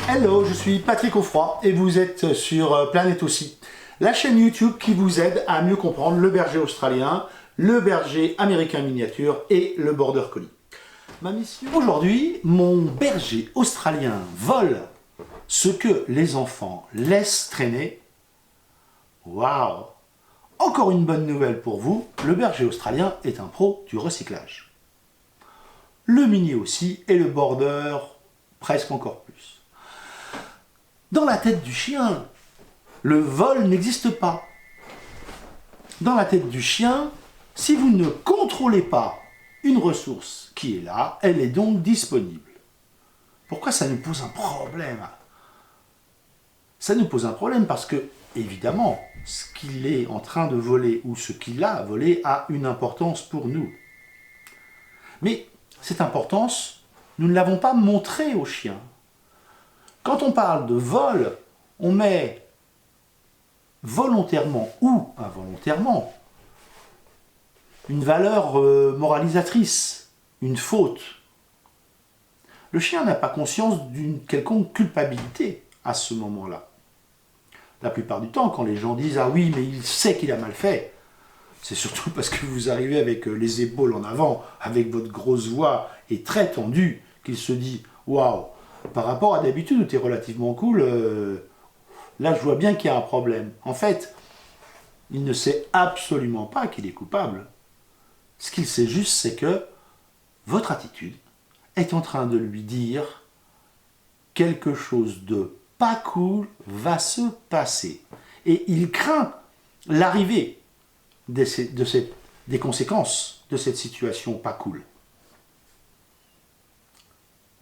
Hello, je suis Patrick Offroy et vous êtes sur Planète Aussi, la chaîne YouTube qui vous aide à mieux comprendre le berger australien, le berger américain miniature et le border collie. Ma mission aujourd'hui, mon berger australien vole ce que les enfants laissent traîner. Waouh! Encore une bonne nouvelle pour vous, le berger australien est un pro du recyclage. Le mini aussi et le border presque encore plus. Dans la tête du chien, le vol n'existe pas. Dans la tête du chien, si vous ne contrôlez pas une ressource qui est là, elle est donc disponible. Pourquoi ça nous pose un problème? Ça nous pose un problème parce que, évidemment, ce qu'il est en train de voler ou ce qu'il a volé a une importance pour nous. Mais cette importance, nous ne l'avons pas montrée au chien. Quand on parle de vol, on met volontairement ou involontairement une valeur moralisatrice, une faute. Le chien n'a pas conscience d'une quelconque culpabilité à ce moment-là. La plupart du temps, quand les gens disent « Ah oui, mais il sait qu'il a mal fait », c'est surtout parce que vous arrivez avec les épaules en avant, avec votre grosse voix et très tendue, qu'il se dit « Waouh !» Par rapport à d'habitude où tu es relativement cool, là je vois bien qu'il y a un problème. En fait, il ne sait absolument pas qu'il est coupable. Ce qu'il sait juste, c'est que votre attitude est en train de lui dire quelque chose de pas cool va se passer. Et il craint l'arrivée des conséquences de cette situation pas cool.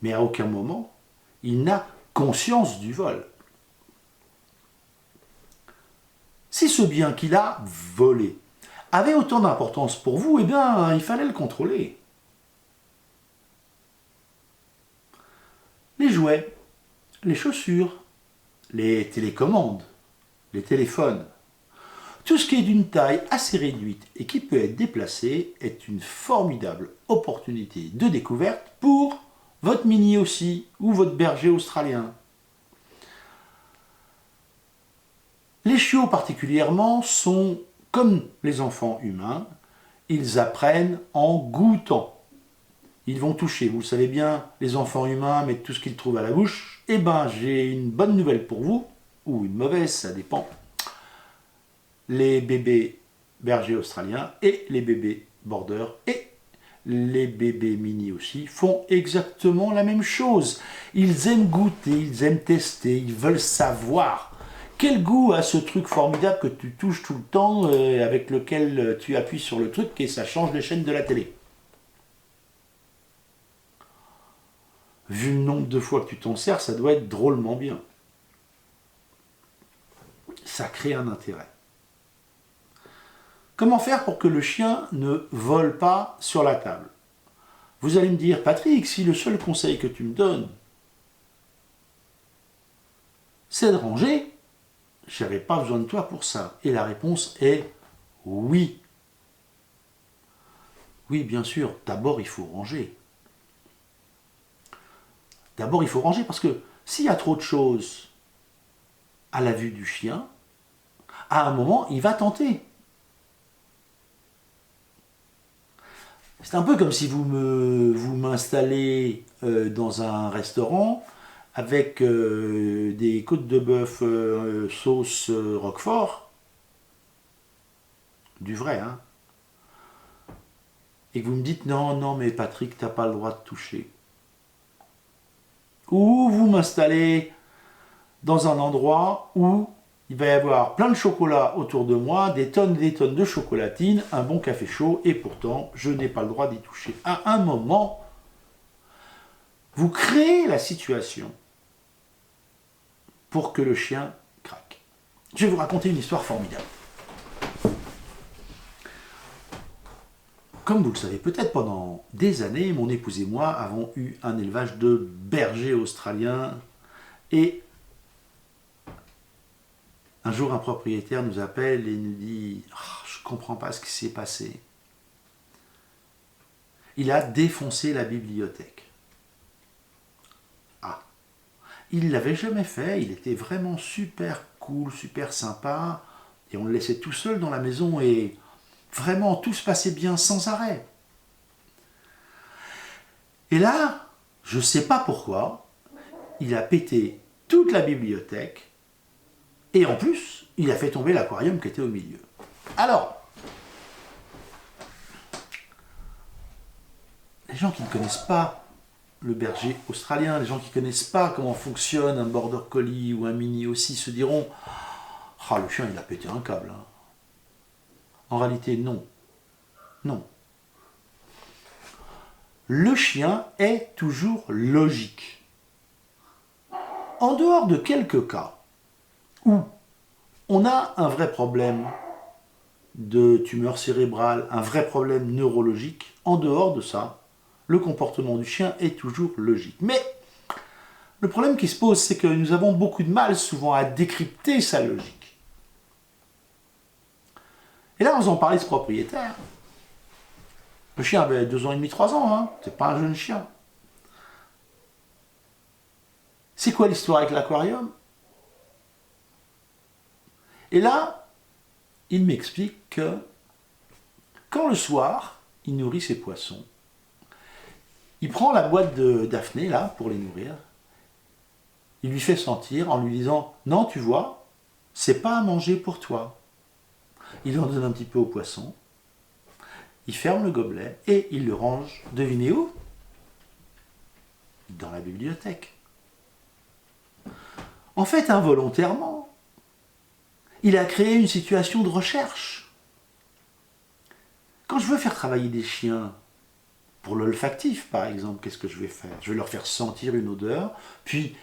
Mais à aucun moment, il n'a conscience du vol. Si ce bien qu'il a volé avait autant d'importance pour vous, eh bien, il fallait le contrôler. Les jouets, les chaussures, les télécommandes, les téléphones, tout ce qui est d'une taille assez réduite et qui peut être déplacé est une formidable opportunité de découverte pour votre mini aussi, ou votre berger australien. Les chiots particulièrement sont comme les enfants humains, ils apprennent en goûtant. Ils vont toucher, vous le savez bien, les enfants humains mettent tout ce qu'ils trouvent à la bouche. Eh ben, j'ai une bonne nouvelle pour vous, ou une mauvaise, ça dépend. Les bébés bergers australiens et les bébés border et les bébés mini aussi font exactement la même chose. Ils aiment goûter, ils aiment tester, ils veulent savoir quel goût a ce truc formidable que tu touches tout le temps, avec lequel tu appuies sur le truc et ça change les chaînes de la télé. Vu le nombre de fois que tu t'en sers, ça doit être drôlement bien. Ça crée un intérêt. Comment faire pour que le chien ne vole pas sur la table? Vous allez me dire, Patrick, si le seul conseil que tu me donnes, c'est de ranger, je n'avais pas besoin de toi pour ça. Et la réponse est oui. Oui, bien sûr, d'abord il faut ranger. D'abord il faut ranger parce que s'il y a trop de choses à la vue du chien, à un moment il va tenter. C'est un peu comme si vous m'installez dans un restaurant avec des côtes de bœuf sauce Roquefort, du vrai, hein, et que vous me dites non, non, mais Patrick, t'as pas le droit de toucher. Ou vous m'installez dans un endroit où il va y avoir plein de chocolat autour de moi, des tonnes et des tonnes de chocolatine, un bon café chaud, et pourtant, je n'ai pas le droit d'y toucher. À un moment, vous créez la situation pour que le chien craque. Je vais vous raconter une histoire formidable. Comme vous le savez peut-être, pendant des années, mon épouse et moi avons eu un élevage de bergers australiens et un jour, un propriétaire nous appelle et nous dit « Oh, je ne comprends pas ce qui s'est passé. » Il a défoncé la bibliothèque. Ah. il ne l'avait jamais fait, il était vraiment super cool, super sympa, et on le laissait tout seul dans la maison, et vraiment tout se passait bien sans arrêt. Et là, je ne sais pas pourquoi, il a pété toute la bibliothèque, et en plus, il a fait tomber l'aquarium qui était au milieu. Alors, les gens qui ne connaissent pas le berger australien, les gens qui ne connaissent pas comment fonctionne un border collie ou un mini aussi se diront « Ah, le chien, il a pété un câble. Hein. » En réalité, non. Non. Le chien est toujours logique. En dehors de quelques cas où on a un vrai problème de tumeur cérébrale, un vrai problème neurologique, en dehors de ça, le comportement du chien est toujours logique. Mais le problème qui se pose, c'est que nous avons beaucoup de mal souvent à décrypter sa logique. Et là, on en parlait de ce propriétaire. Le chien avait 2 ans et demi, 3 ans, hein. C'est pas un jeune chien. C'est quoi l'histoire avec l'aquarium? Et là, il m'explique que quand le soir, il nourrit ses poissons, il prend la boîte de Daphné, là, pour les nourrir, il lui fait sentir en lui disant « Non, tu vois, c'est pas à manger pour toi. » Il en donne un petit peu au poisson, il ferme le gobelet et il le range, devinez où? Dans la bibliothèque. En fait, involontairement, il a créé une situation de recherche. Quand je veux faire travailler des chiens, pour l'olfactif par exemple, qu'est-ce que je vais faire? Je vais leur faire sentir une odeur, puis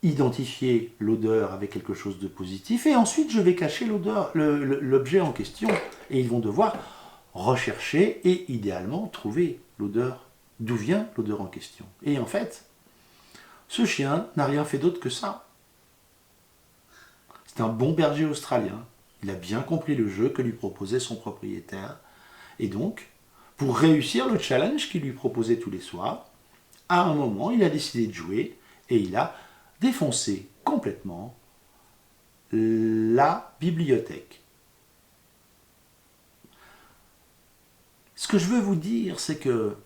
identifier l'odeur avec quelque chose de positif, et ensuite je vais cacher l'odeur, l'objet en question, et ils vont devoir rechercher et idéalement trouver l'odeur, d'où vient l'odeur en question. Et en fait, ce chien n'a rien fait d'autre que ça. C'est un bon berger australien. Il a bien compris le jeu que lui proposait son propriétaire. Et donc, pour réussir le challenge qu'il lui proposait tous les soirs, à un moment, il a décidé de jouer et il a défoncé complètement la bibliothèque. Ce que je veux vous dire, c'est que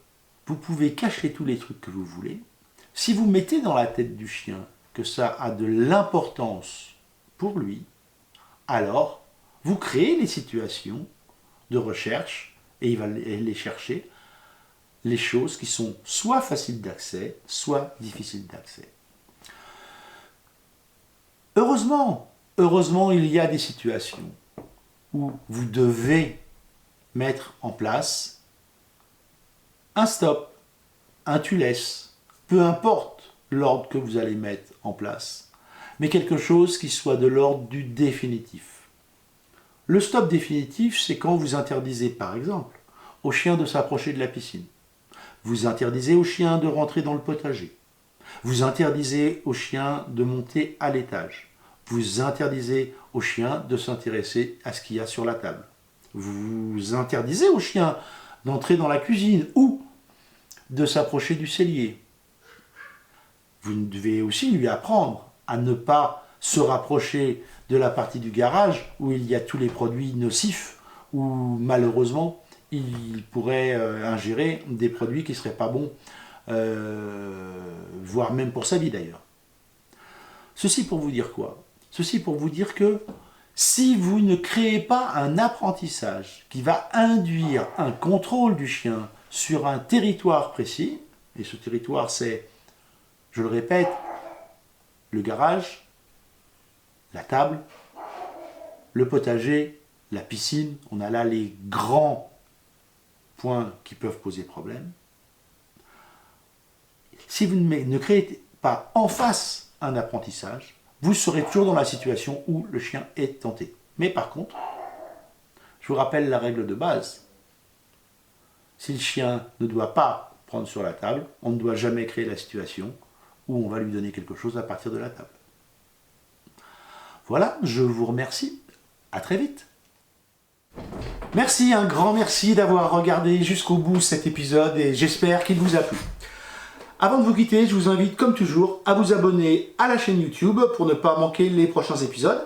vous pouvez cacher tous les trucs que vous voulez. Si vous mettez dans la tête du chien que ça a de l'importance pour lui, alors vous créez les situations de recherche et il va aller chercher les choses qui sont soit faciles d'accès, soit difficiles d'accès. Heureusement, il y a des situations où vous devez mettre en place un stop, un tu laisses, peu importe l'ordre que vous allez mettre en place, mais quelque chose qui soit de l'ordre du définitif. Le stop définitif, c'est quand vous interdisez, par exemple, au chien de s'approcher de la piscine. Vous interdisez au chien de rentrer dans le potager. Vous interdisez au chien de monter à l'étage. Vous interdisez au chien de s'intéresser à ce qu'il y a sur la table. Vous interdisez au chien d'entrer dans la cuisine ou de s'approcher du cellier. Vous devez aussi lui apprendre à ne pas se rapprocher de la partie du garage où il y a tous les produits nocifs, où malheureusement il pourrait ingérer des produits qui ne seraient pas bons, voire même pour sa vie d'ailleurs. Ceci pour vous dire quoi? Ceci pour vous dire que si vous ne créez pas un apprentissage qui va induire un contrôle du chien sur un territoire précis, et ce territoire c'est, je le répète, le garage, la table, le potager, la piscine, on a là les grands points qui peuvent poser problème. Si vous ne créez pas en face un apprentissage, vous serez toujours dans la situation où le chien est tenté. Mais par contre, je vous rappelle la règle de base. Si le chien ne doit pas prendre sur la table, on ne doit jamais créer la situation où on va lui donner quelque chose à partir de la table. Voilà, je vous remercie. À très vite. Merci, un grand merci d'avoir regardé jusqu'au bout cet épisode et j'espère qu'il vous a plu. Avant de vous quitter, je vous invite comme toujours à vous abonner à la chaîne YouTube pour ne pas manquer les prochains épisodes.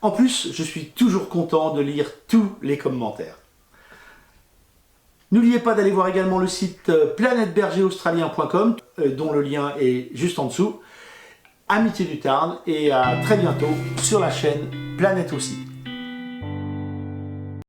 En plus, je suis toujours content de lire tous les commentaires. N'oubliez pas d'aller voir également le site planetbergeraustralien.com dont le lien est juste en dessous. Amitié du Tarn et à très bientôt sur la chaîne Planète aussi.